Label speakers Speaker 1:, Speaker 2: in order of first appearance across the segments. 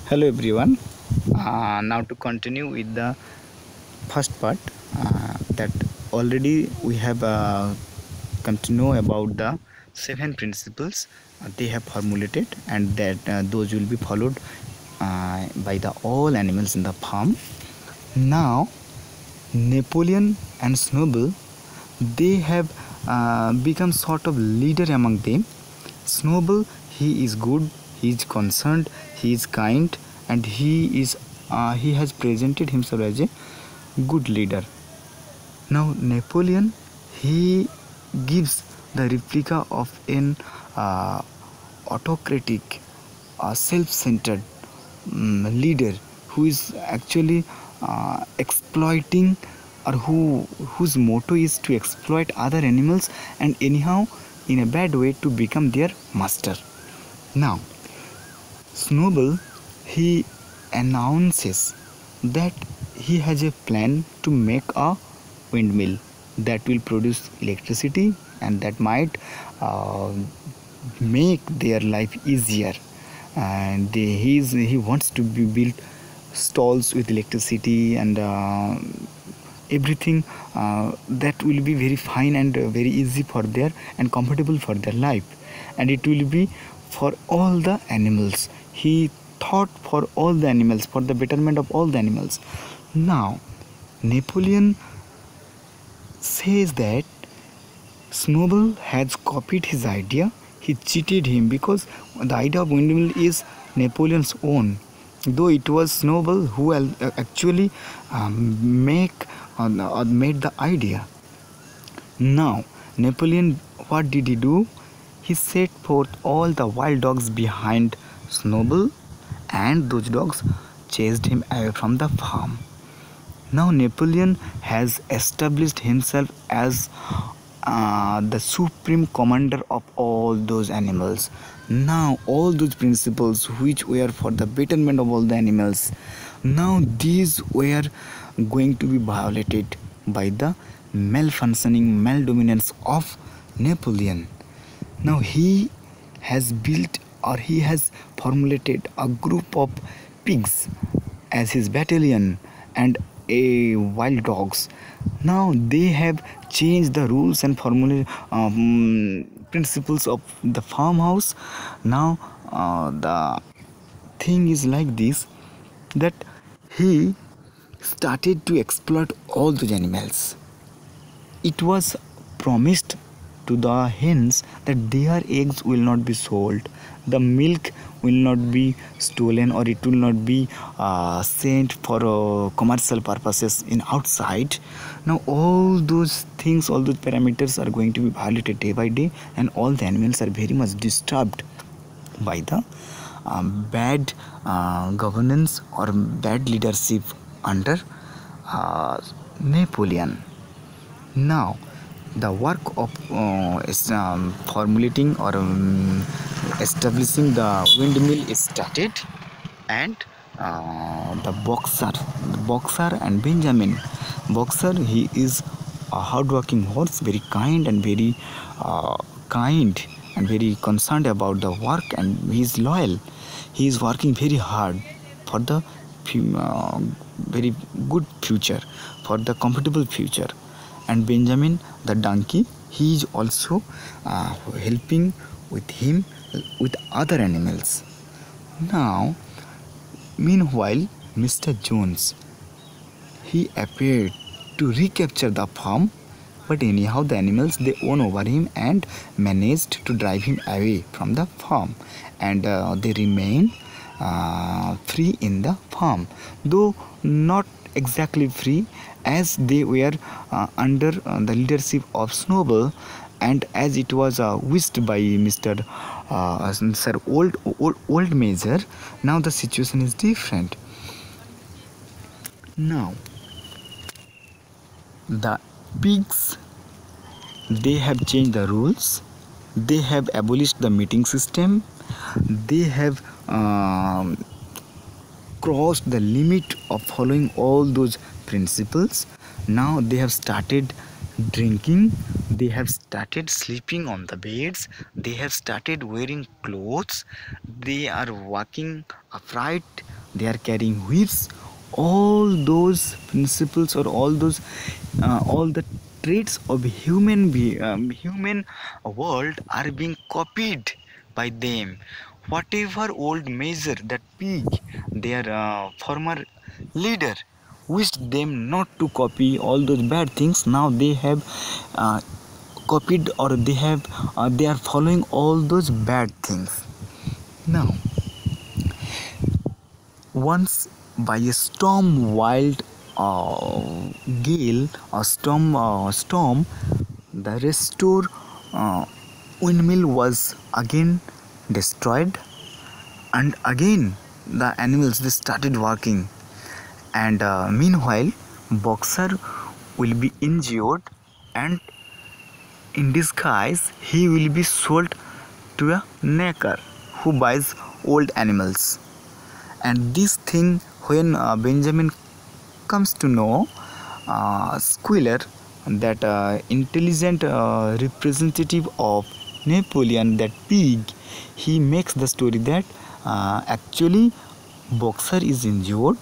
Speaker 1: Hello everyone. Now to continue with the first part, that already we have come to know about the 7 principles they have formulated, and that those will be followed by the all animals in the farm. Now Napoleon and Snowball, they have become sort of leader among them. Snowball, he is good, he is concerned, he is kind, and he has presented himself as a good leader. Now Napoleon, he gives the replica of an autocratic, self-centered leader who is actually exploiting, or whose motto is to exploit other animals and anyhow in a bad way to become their master. Now Snowball, he announces that he has a plan to make a windmill that will produce electricity and that might uh, make their life easier. And he wants to build stalls with electricity and everything that will be very fine and very easy for their and comfortable for their life, and it will be for all the animals. He thought for all the animals, for the betterment of all the animals. Now Napoleon says that Snowball has copied his idea. He cheated him because the idea of windmill is Napoleon's own, though it was Snowball who actually made the idea. Now Napoleon, what did he do? He set forth all the wild dogs behind Snowball, and those dogs chased him away from the farm. Now Napoleon has established himself as the supreme commander of all those animals. Now all those principles which were for the betterment of all the animals, now these were going to be violated by the malfunctioning maldominance of Napoleon. Now he has built, or he has formulated, a group of pigs as his battalion and a wild dogs. Now they have changed the rules and formula principles of the farmhouse. Now the thing is like this, that he started to exploit all those animals. It was promised to the hens that their eggs will not be sold, the milk will not be stolen, or it will not be sent for commercial purposes in outside. Now all those things, all those parameters are going to be violated day by day, and all the animals are very much disturbed by the bad governance or bad leadership under Napoleon. Now the work of formulating or establishing the windmill is started, and the boxer and Benjamin. Boxer, he is a hardworking horse, very kind and very concerned about the work, and he is loyal. He is working very hard for the very good future, for the comfortable future. And Benjamin the donkey, he is also helping with him with other animals. Now meanwhile Mr. Jones, he appeared to recapture the farm, but anyhow the animals, they won over him and managed to drive him away from the farm, and they remain free in the farm, though not exactly free, as they were under the leadership of Snowball, and as it was wished by Mr. Sir Old Major. Now the situation is different. Now the pigs, they have changed the rules, they have abolished the meeting system, they have crossed the limit of following all those principles. Now they have started drinking, they have started sleeping on the beds, they have started wearing clothes, they are walking upright they are carrying whips. All those principles or all those all the traits of human world are being copied by them. Whatever old measure that pig, their former leader, wished them not to copy all those bad things, now they have copied, or they are following all those bad things. Now, once by a storm, wild gale or storm, the restore windmill was again destroyed, and again the animals they started working. And meanwhile, Boxer will be injured, and in disguise he will be sold to a knacker who buys old animals. And this thing, when Benjamin comes to know, Squealer, that intelligent representative of Napoleon, that pig, he makes the story that actually Boxer is injured,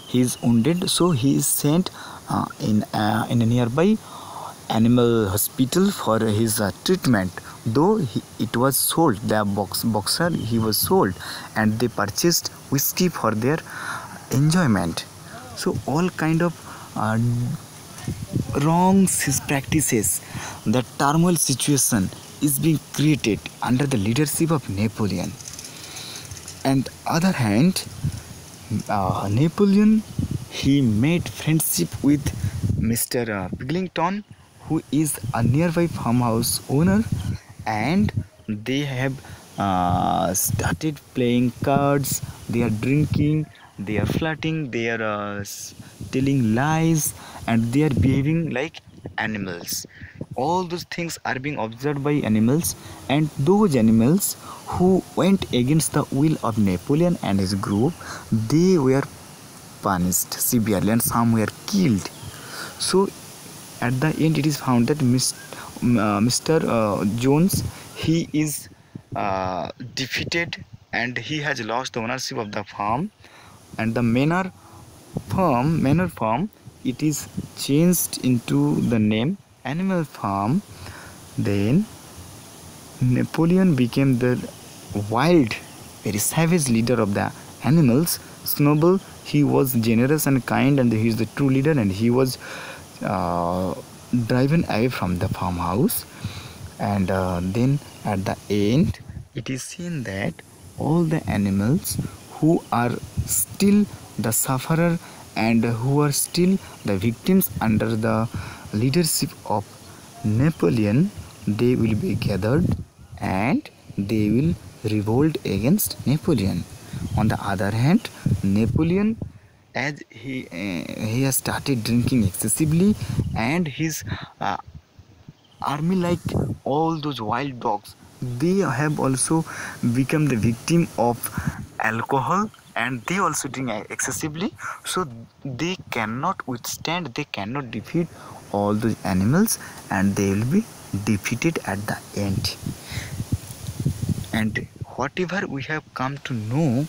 Speaker 1: he is wounded, so he is sent in a nearby animal hospital for his treatment. Though it was sold, the Boxer, he was sold, and they purchased whiskey for their enjoyment. So all kind of wrong practices, the turmoil situation is being created under the leadership of Napoleon. And other hand, Napoleon, he made friendship with Mr. Piglington, who is a nearby farmhouse owner, and they have started playing cards, they are drinking, they are flirting, they are telling lies, and they are behaving like animals. All those things are being observed by animals, and those animals who went against the will of Napoleon and his group, they were punished severely, and some were killed. So at the end it is found that Mr. Jones, he is defeated, and he has lost the ownership of the farm, and the manor farm, it is changed into the name Animal Farm. Then Napoleon became the wild, very savage leader of the animals. Snowball, he was generous and kind, and he is the true leader, and he was driven away from the farmhouse. And then at the end it is seen that all the animals who are still the sufferer and who are still the victims under the leadership of Napoleon, they will be gathered and they will revolt against Napoleon. On the other hand, Napoleon, as he has started drinking excessively, and his army, like all those wild dogs, they have also become the victim of alcohol, and they also drink excessively, so they cannot withstand, they cannot defeat all those animals, and they will be defeated at the end. And whatever we have come to know,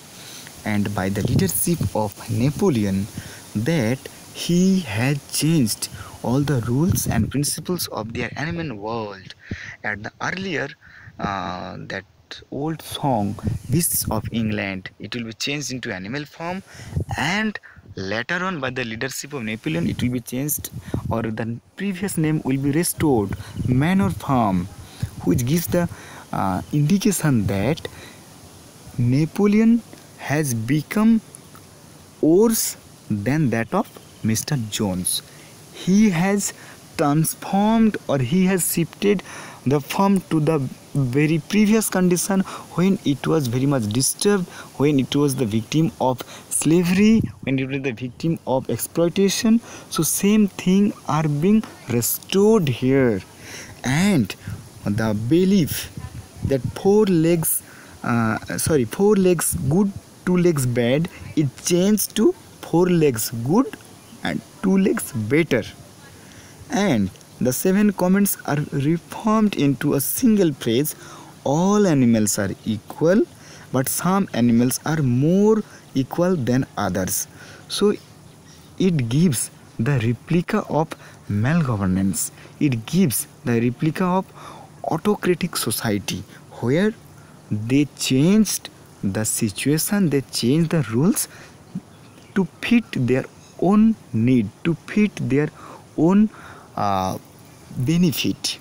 Speaker 1: and by the leadership of Napoleon, that he had changed all the rules and principles of their animal world. At the earlier that old song Beasts of England, it will be changed into Animal Farm, and later on by the leadership of Napoleon it will be changed, or the previous name will be restored, Manor Farm, which gives the indication that Napoleon has become worse than that of Mr. Jones. He has transformed, or he has shifted the farm to the very previous condition when it was very much disturbed, when it was the victim of slavery, when it was the victim of exploitation. So same thing are being restored here. And the belief that four legs good, 2 legs bad, it changed to 4 legs good and 2 legs better. And the 7 comments are reformed into a single phrase: all animals are equal, but some animals are more equal than others. So it gives the replica of malgovernance. It gives the replica of autocratic society where they changed the situation, they changed the rules to fit their own need, to fit their own benefit.